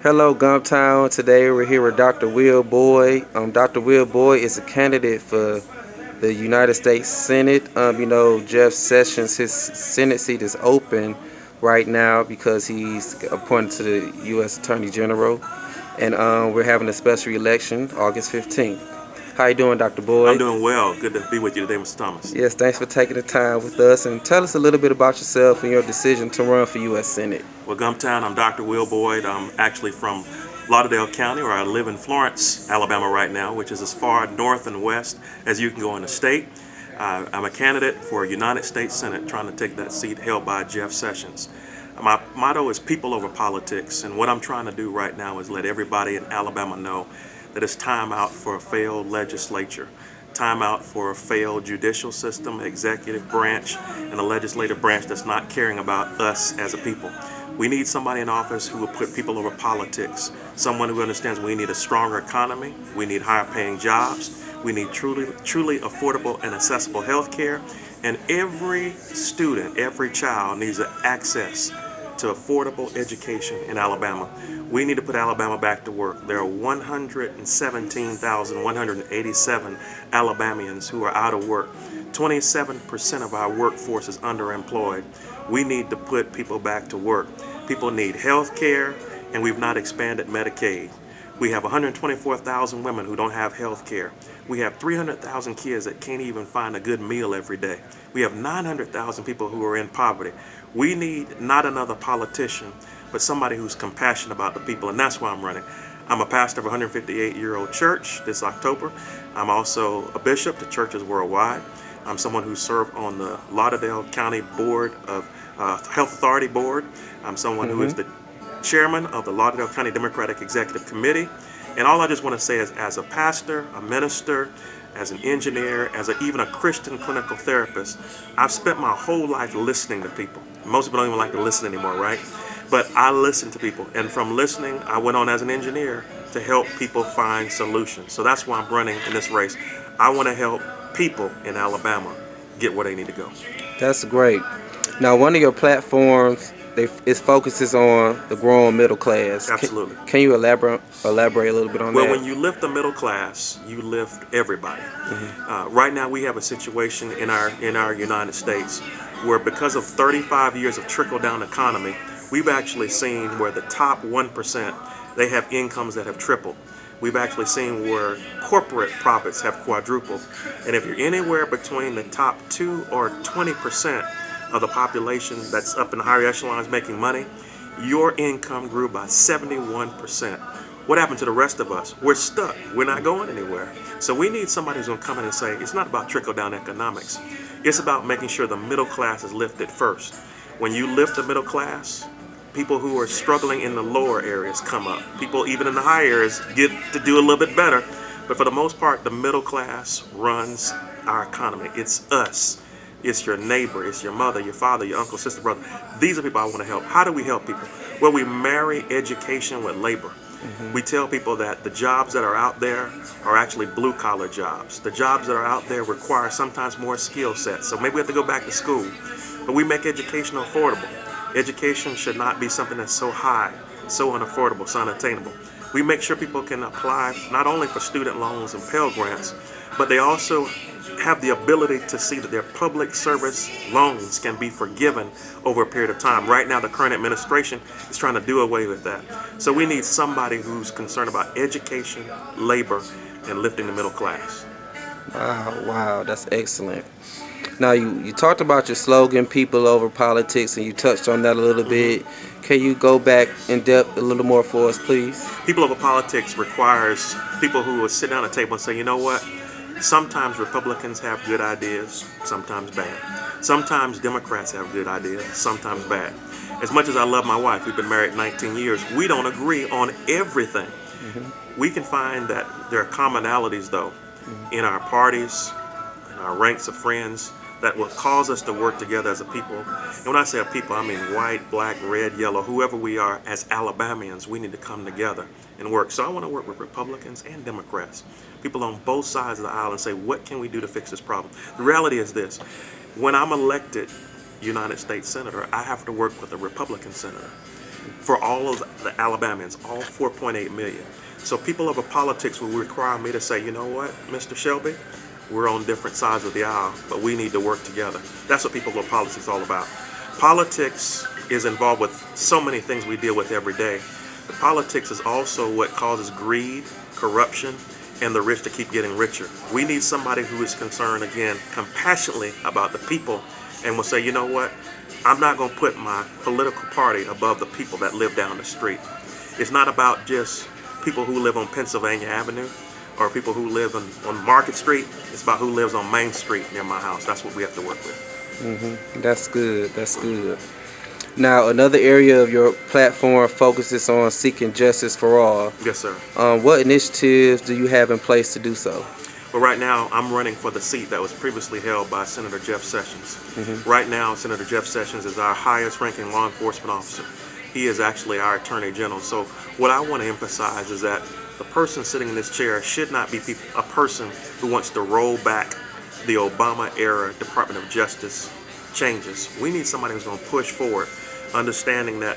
Hello, Gumptown. Today we're here with Dr. Will Boyd. Dr. Will Boyd is a candidate for the United States Senate. Jeff Sessions, his Senate seat is open right now because he's appointed to the U.S. Attorney General, and we're having a special election August 15th. How you doing, Dr. I'm Boyd? doing well. Good to be with you today, Mr. Thomas. Yes, thanks for taking the time with us, and tell us a little bit about yourself and your decision to run for U.S. Senate. Well, Gumptown, I'm Dr. Will Boyd. I'm actually from Lauderdale County, where I live in Florence, Alabama right now, which is as far north and west as you can go in the state. I'm a candidate for a United States Senate trying to take that seat held by Jeff Sessions. My motto is people over politics, and what I'm trying to do right now is let everybody in Alabama know that it's time out for a failed legislature, time out for a failed judicial system, executive branch, and a legislative branch that's not caring about us as a people. We need somebody in office who will put people over politics, someone who understands we need a stronger economy, we need higher paying jobs, we need truly affordable and accessible health care, and every student, every child needs access to affordable education in Alabama. We need to put Alabama back to work. There are 117,187 Alabamians who are out of work. 27% of our workforce is underemployed. We need to put people back to work. People need health care, and we've not expanded Medicaid. We have 124,000 women who don't have health care. We have 300,000 kids that can't even find a good meal every day. We have 900,000 people who are in poverty. We need not another politician, but somebody who's compassionate about the people, and that's why I'm running. I'm a pastor of a 158-year-old church this October. I'm also a bishop to churches worldwide. I'm someone who served on the Lauderdale County Board of Health Authority Board. I'm someone who is the chairman of the Lauderdale County Democratic Executive Committee. And all I just want to say is, as a pastor, a minister, as an engineer, even a Christian clinical therapist, I've spent my whole life listening to people. Most people don't even like to listen anymore, right? But I listen to people. And from listening, I went on as an engineer to help people find solutions. So that's why I'm running in this race. I want to help people in Alabama get where they need to go. That's great. Now, one of your platforms, it focuses on the growing middle class. Absolutely. Can you elaborate a little bit on that? Well, when you lift the middle class, you lift everybody. Right now, we have a situation in our United States where, because of 35 years of trickle-down economy, we've actually seen where the top 1%, they have incomes that have tripled. We've actually seen where corporate profits have quadrupled. And if you're anywhere between the top 2 or 20% of the population that's up in the higher echelons making money, your income grew by 71%. What happened to the rest of us? We're stuck. We're not going anywhere. So we need somebody who's going to come in and say, it's not about trickle-down economics. It's about making sure the middle class is lifted first. When you lift the middle class, people who are struggling in the lower areas come up. People even in the higher areas get to do a little bit better. But for the most part, the middle class runs our economy. It's us. It's your neighbor, it's your mother, your father, your uncle, sister, brother. These are people I want to help. How do we help people? Well, we marry education with labor. We tell people that the jobs that are out there are actually blue-collar jobs. The jobs that are out there require sometimes more skill sets. So maybe we have to go back to school. But we make education affordable. Education should not be something that's so high, so unaffordable, so unattainable. We make sure people can apply not only for student loans and Pell Grants, but they also have the ability to see that their public service loans can be forgiven over a period of time. Right now, the current administration is trying to do away with that. So we need somebody who's concerned about education, labor, and lifting the middle class. Wow, that's excellent. Now, you talked about your slogan, people over politics, and you touched on that a little bit. Can you go back in depth a little more for us, please? People over politics requires people who will sit down at a table and say, you know what? Sometimes Republicans have good ideas, sometimes bad. Sometimes Democrats have good ideas, sometimes bad. As much as I love my wife, we've been married 19 years, we don't agree on everything. We can find that there are commonalities, though, in our parties, in our ranks of friends, that will cause us to work together as a people. And when I say a people, I mean white, black, red, yellow, whoever we are as Alabamians, we need to come together and work. So I want to work with Republicans and Democrats, people on both sides of the aisle, and say, what can we do to fix this problem? The reality is this: when I'm elected United States Senator, I have to work with a Republican senator. for all of the Alabamians, all 4.8 million. So people over politics will require me to say, you know what, Mr. Shelby, we're on different sides of the aisle, but we need to work together. That's what people over politics is all about. Politics is involved with so many things we deal with every day. But politics is also what causes greed, corruption, and the rich to keep getting richer. We need somebody who is concerned, again, compassionately about the people and will say, you know what, I'm not going to put my political party above the people that live down the street. It's not about just people who live on Pennsylvania Avenue or people who live on Market Street. It's about who lives on Main Street near my house. That's what we have to work with. That's good. That's good. Now, another area of your platform focuses on seeking justice for all. Yes, sir. What initiatives do you have in place to do so? Well, right now, I'm running for the seat that was previously held by Senator Jeff Sessions. Right now, Senator Jeff Sessions is our highest ranking law enforcement officer. He is actually our Attorney General. So what I want to emphasize is that the person sitting in this chair should not be a person who wants to roll back the Obama-era Department of Justice changes. We need somebody who's going to push forward, understanding that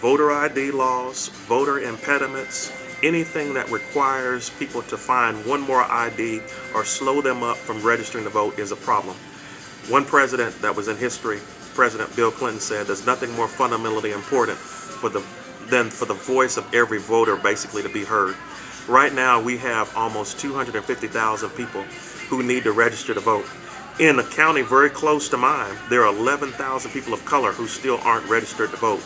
voter ID laws, voter impediments, anything that requires people to find one more ID or slow them up from registering to vote is a problem. One president that was in history, President Bill Clinton, said there's nothing more fundamentally important than for the voice of every voter basically to be heard. Right now we have almost 250,000 people who need to register to vote. In a county very close to mine, there are 11,000 people of color who still aren't registered to vote.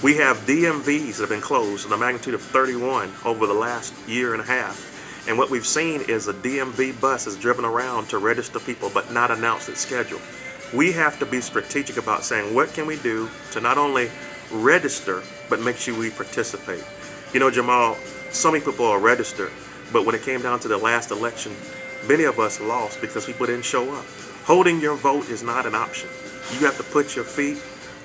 We have DMVs that have been closed in a magnitude of 31 over the last year and a half. And what we've seen is a DMV bus is driven around to register people but not announce its schedule. We have to be strategic about saying what can we do to not only register but make sure we participate. You know, Jamal, so many people are registered, but when it came down to the last election, many of us lost because people didn't show up. Holding your vote is not an option. You have to put your feet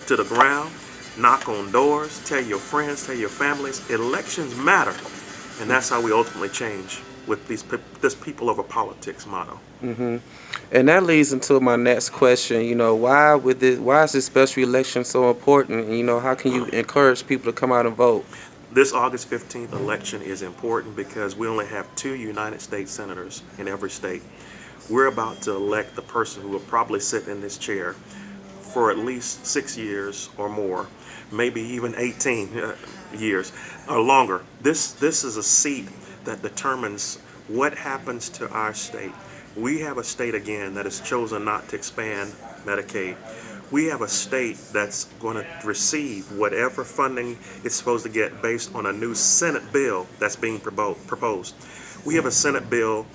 to the ground, knock on doors, tell your friends, tell your families. Elections matter, and that's how we ultimately change with this people over politics motto. And that leads into my next question. You know, why is this special election so important? And, you know, how can you encourage people to come out and vote? This August 15th election is important because we only have 2 United States senators in every state. We're about to elect the person who will probably sit in this chair for at least 6 years or more, maybe even 18 years or longer. This is a seat that determines what happens to our state. We have a state, again, that has chosen not to expand Medicaid. We have a state that's going to receive whatever funding it's supposed to get based on a new Senate bill that's being proposed. We have a Senate bill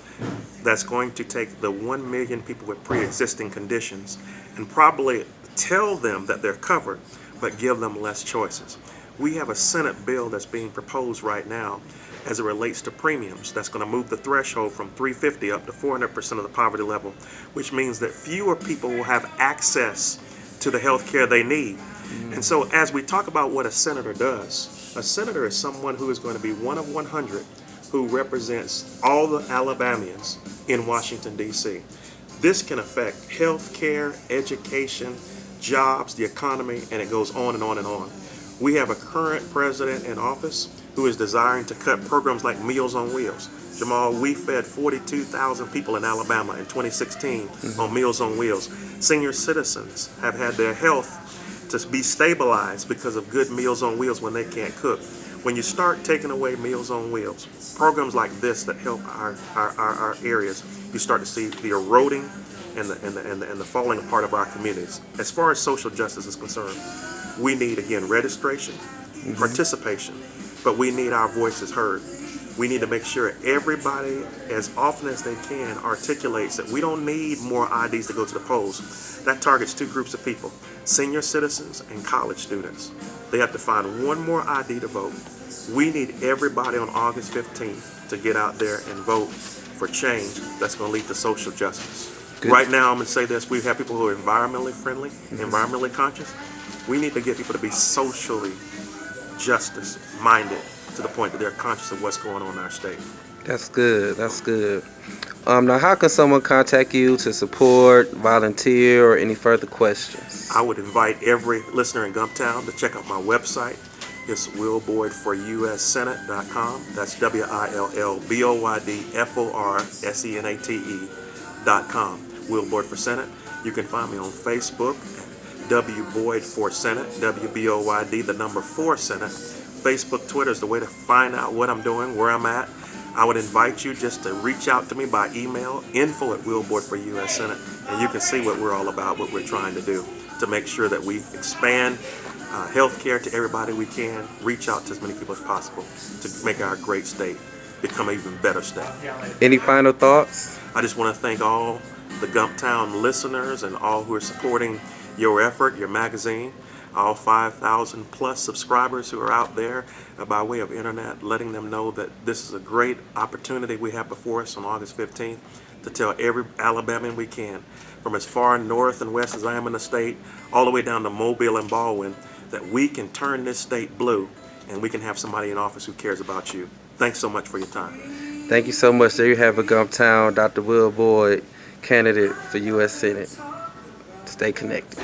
that's going to take the 1 million people with pre-existing conditions and probably tell them that they're covered, but give them less choices. We have a Senate bill that's being proposed right now as it relates to premiums that's going to move the threshold from $350 up to 400% of the poverty level, which means that fewer people will have access to the health care they need. And so as we talk about what a senator does, a senator is someone who is going to be one of 100 who represents all the Alabamians in Washington, D.C. This can affect health care, education, jobs, the economy, and it goes on and on and on. We have a current president in office who is desiring to cut programs like Meals on Wheels. Jamal, we fed 42,000 people in Alabama in 2016 on Meals on Wheels. Senior citizens have had their health to be stabilized because of good Meals on Wheels when they can't cook. When you start taking away Meals on Wheels, programs like this that help our areas, you start to see the eroding and the falling apart of our communities. As far as social justice is concerned, we need, again, registration, participation, but we need our voices heard. We need to make sure everybody, as often as they can, articulates that we don't need more IDs to go to the polls. That targets 2 groups of people, senior citizens and college students. They have to find one more ID to vote. We need everybody on August 15th to get out there and vote for change that's going to lead to social justice. Good. Right now, I'm going to say this, we have people who are environmentally friendly, environmentally conscious. We need to get people to be socially justice minded to the point that they're conscious of what's going on in our state. That's good. That's good. Now, how can someone contact you to support, volunteer, or any further questions? I would invite every listener in Gumptown to check out my website, It's willboydforussenate.com. That's WILLBOYDFORSENATE.com. Will Boyd for Senate. You can find me on Facebook at W Boyd for Senate, WBOYD, the number 4 Senate. Facebook, Twitter is the way to find out what I'm doing, where I'm at. I would invite you just to reach out to me by email, info@willboydforussenate, and you can see what we're all about, what we're trying to do to make sure that we expand health care to everybody we can, reach out to as many people as possible to make our great state become an even better state. Any final thoughts? I just want to thank all the Gumptown listeners and all who are supporting your effort, your magazine, all 5,000 plus subscribers who are out there by way of internet, letting them know that this is a great opportunity we have before us on August 15th to tell every Alabamian we can, from as far north and west as I am in the state, all the way down to Mobile and Baldwin, that we can turn this state blue and we can have somebody in office who cares about you. Thanks so much for your time. Thank you so much. There you have it, Gumptown, Dr. Will Boyd, candidate for U.S. Senate. Stay connected.